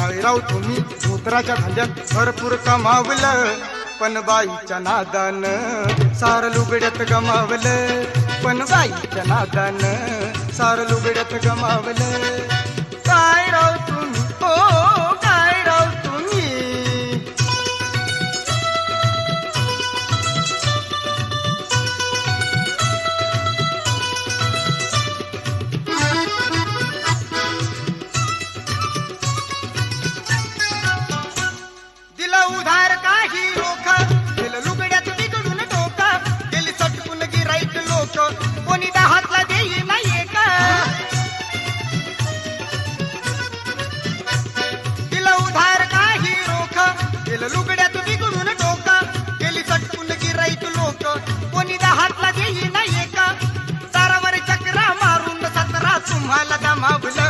काय राव तुम्ही धोत्राच्या धंद्यात भरपूर कमावलं, पण बाईच्या नादानं सार लुगड्यात गमावलं, पण बाईच्या नादानं सार लुगड्यात गमावलं. काय राव तुम्ही, हो काय राव तुम्ही. दिला उधार काही रोखा, दिलं लुगड्यात बिघडून डोका, गेली सटकून गिराईक लोक, कोणी दहातला देई नाहीये का. दिला उधार काही रोखा, दिलं लुगड्यात बिघडून डोका, गेली सटकून गिराईक लोक, कोणी दहातला देई नाहीये का. दारावर चक्रा मारून 17 तुम्हाला गमावलं,